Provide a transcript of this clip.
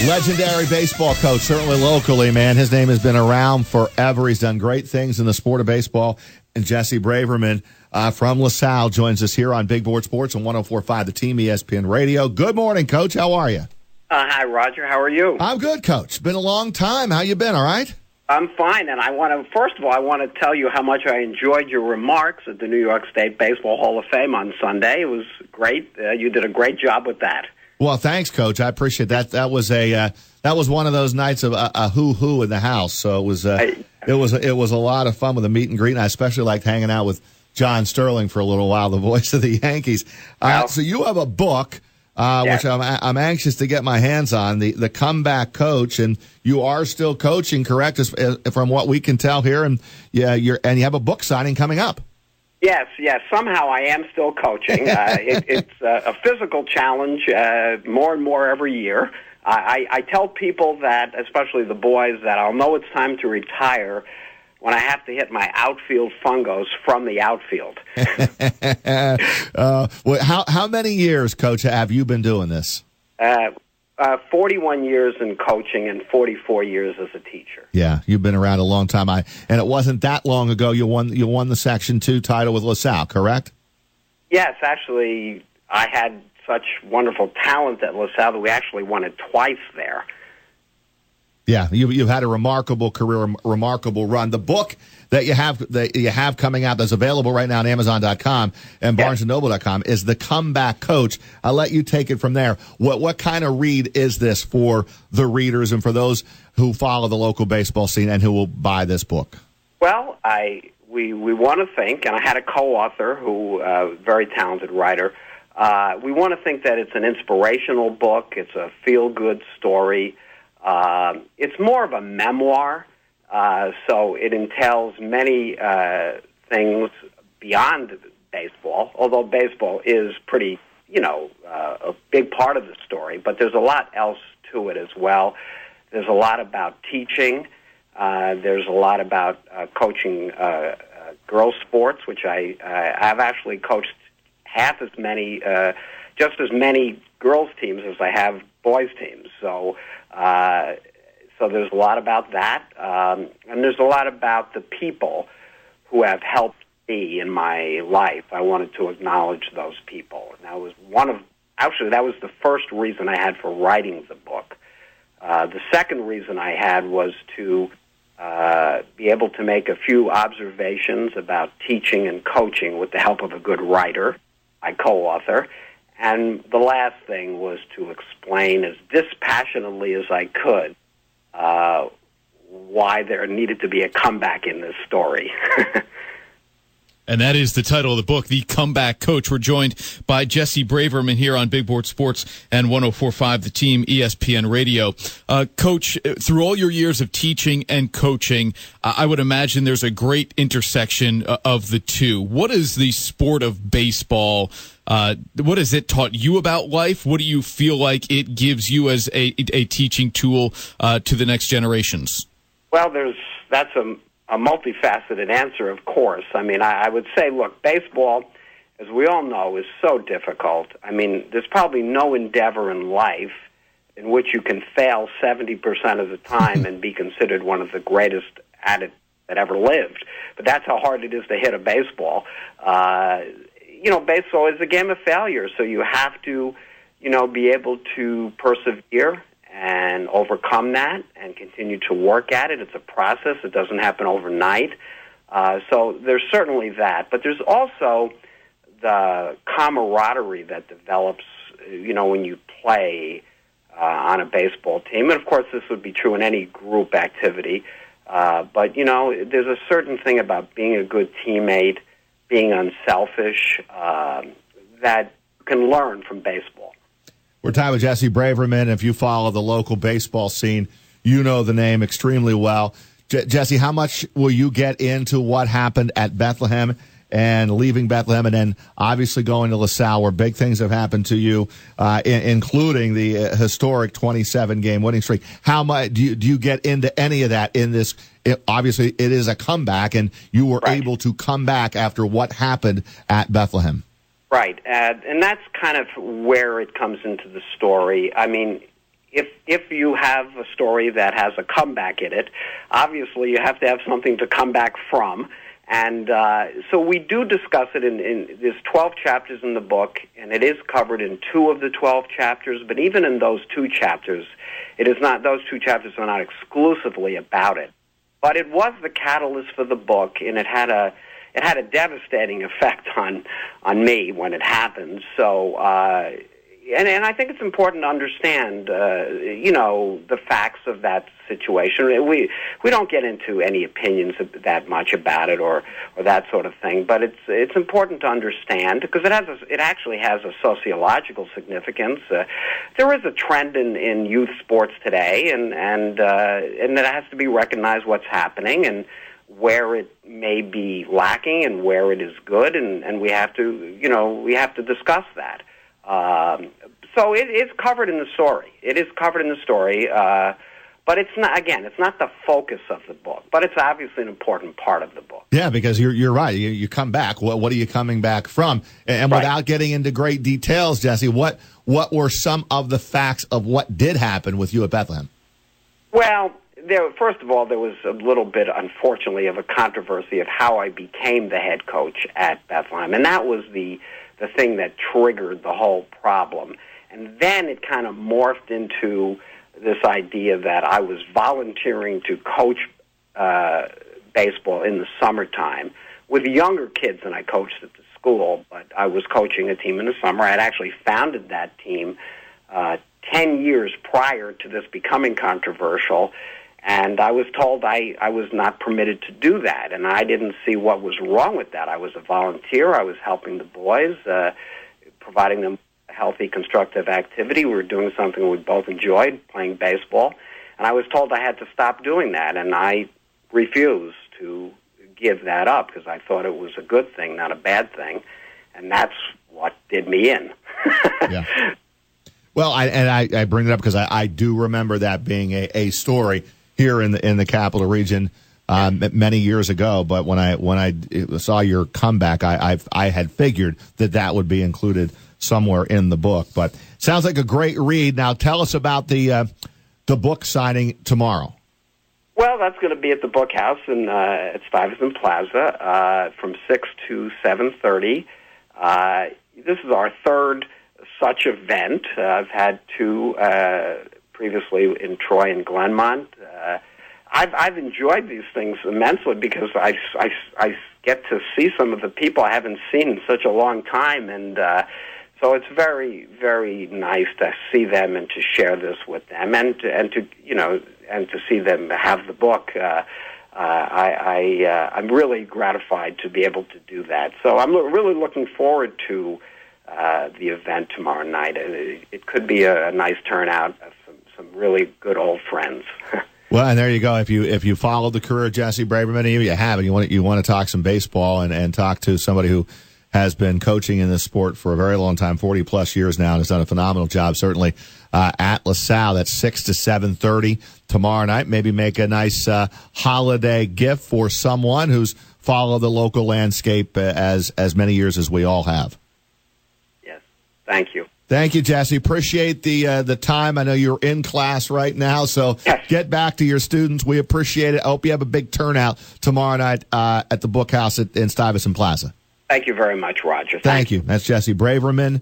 Legendary baseball coach, certainly locally, man. His name has been around forever. He's done great things in the sport of baseball. And Jesse Braverman from Lasalle joins us here on Big Board Sports on 104.5 The Team ESPN Radio. Good morning, Coach. How are you? Hi, Roger. How are you? I'm good, Coach. Been a long time. How you been, all right? I'm fine, and first of all, I want to tell you how much I enjoyed your remarks at the New York State Baseball Hall of Fame on Sunday. It was great. You did a great job with that. Well, thanks, Coach. I appreciate that. That was one of those nights of a who in the house. So it was a lot of fun with a meet and greet, and I especially liked hanging out with John Sterling for a little while, the voice of the Yankees. So you have a book. Yes. Which I'm anxious to get my hands on, the Comeback Coach, and you are still coaching, correct? From what we can tell here, and you have a book signing coming up. Yes. Somehow I am still coaching. It's a physical challenge, more and more every year. I tell people that, especially the boys, that I'll know it's time to retire when I have to hit my outfield fungos from the outfield. How many years, Coach, have you been doing this? 41 years in coaching and 44 years as a teacher. Yeah, you've been around a long time. And it wasn't that long ago you won the Section 2 title with LaSalle, correct? Yes, actually, I had such wonderful talent at LaSalle that we actually won it twice there. Yeah, you've had a remarkable career, remarkable run. The book that you have coming out that's available right now on Amazon.com and BarnesandNoble.com is The Comeback Coach. I'll let you take it from there. What kind of read is this for the readers and for those who follow the local baseball scene and who will buy this book? Well, we want to think, and I had a co-author who very talented writer. We want to think that it's an inspirational book. It's a feel-good story. It's more of a memoir, so it entails many things beyond baseball, although baseball is pretty, a big part of the story, but there's a lot else to it as well. There's a lot about teaching. There's a lot about coaching girls' sports, which I've actually coached half as many, just as many girls' teams as I have boys' teams, so there's a lot about that, and there's a lot about the people who have helped me in my life. I wanted to acknowledge those people, and that was that was the first reason I had for writing the book. The second reason I had was to be able to make a few observations about teaching and coaching with the help of a good writer, my co-author. And the last thing was to explain as dispassionately as I could why there needed to be a comeback in this story. And that is the title of the book, The Comeback Coach. We're joined by Jesse Braverman here on Big Board Sports and 104.5 The Team ESPN Radio. Coach, through all your years of teaching and coaching, I would imagine there's a great intersection of the two. What is the sport of baseball? What has it taught you about life? What do you feel like it gives you as a teaching tool to the next generations? Well, that's a multifaceted answer, of course. I mean, I would say, look, baseball, as we all know, is so difficult. I mean, there's probably no endeavor in life in which you can fail 70% of the time and be considered one of the greatest at it that ever lived. But that's how hard it is to hit a baseball. Baseball is a game of failure, so you have to, be able to persevere and overcome that and continue to work at it. It's a process. It doesn't happen overnight. So there's certainly that. But there's also the camaraderie that develops, when you play on a baseball team. And, of course, this would be true in any group activity. But, there's a certain thing about being a good teammate, being unselfish, that you can learn from baseball. We're talking with Jesse Braverman. If you follow the local baseball scene, you know the name extremely well. Jesse, how much will you get into what happened at Bethlehem and leaving Bethlehem and then obviously going to LaSalle where big things have happened to you, including the historic 27-game winning streak? How much do you get into any of that in this? Obviously, it is a comeback, and you were able to come back after what happened at Bethlehem. Right, and that's kind of where it comes into the story. I mean, if you have a story that has a comeback in it, obviously you have to have something to come back from. And so we do discuss it there's 12 chapters in the book, and it is covered in 2 of the 12 chapters. But even in those 2 chapters, those 2 chapters are not exclusively about it. But it was the catalyst for the book, and it had a devastating effect on me when it happened. So, and I think it's important to understand, the facts of that situation. We don't get into any opinions that much about it or that sort of thing, but it's important to understand because it actually has a sociological significance. There is a trend in youth sports today, and that has to be recognized what's happening and where it may be lacking and where it is good, and we have to discuss that. So it's covered in the story. It is covered in the story, but it's not the focus of the book. But it's obviously an important part of the book. Yeah, because you're right. You come back. What are you coming back from? And right. Without getting into great details, Jesse, what were some of the facts of what did happen with you at Bethlehem? Well, first of all, there was a little bit, unfortunately, of a controversy of how I became the head coach at Bethlehem, and that was the thing that triggered the whole problem. And then it kind of morphed into this idea that I was volunteering to coach baseball in the summertime with younger kids than I coached at the school, but I was coaching a team in the summer. I had actually founded that team 10 years prior to this becoming controversial, and I was told I was not permitted to do that, and I didn't see what was wrong with that. I was a volunteer. I was helping the boys, providing them healthy, constructive activity. We were doing something we both enjoyed, playing baseball, and I was told I had to stop doing that, and I refused to give that up because I thought it was a good thing, not a bad thing, and that's what did me in. Yeah. Well, I bring it up because I do remember that being a story here in the Capital Region many years ago. But when I saw your comeback, I had figured that would be included somewhere in the book. But sounds like a great read. Now tell us about the book signing tomorrow. Well, that's going to be at the Book House at Stuyvesant Plaza from 6 to 7:30. This is our third such event. I've had 2 previously in Troy and Glenmont. I've enjoyed these things immensely because I get to see some of the people I haven't seen in such a long time, and so it's very, very nice to see them and to share this with them, and to see them have the book. I'm really gratified to be able to do that. So I'm really looking forward to the event tomorrow night. It could be a nice turnout of some really good old friends. Well, and there you go. If you follow the career of Jesse Braverman, you have, and you want to talk some baseball and talk to somebody who has been coaching in this sport for a very long time, 40 plus years now, and has done a phenomenal job. Certainly at Lasalle, that's 6 to 7:30 tomorrow night. Maybe make a nice holiday gift for someone who's followed the local landscape as many years as we all have. Yes, thank you. Thank you, Jesse. Appreciate the time. I know you're in class right now, so yes. Get back to your students. We appreciate it. I hope you have a big turnout tomorrow night at the Book House in Stuyvesant Plaza. Thank you very much, Roger. Thank you. That's Jesse Braverman.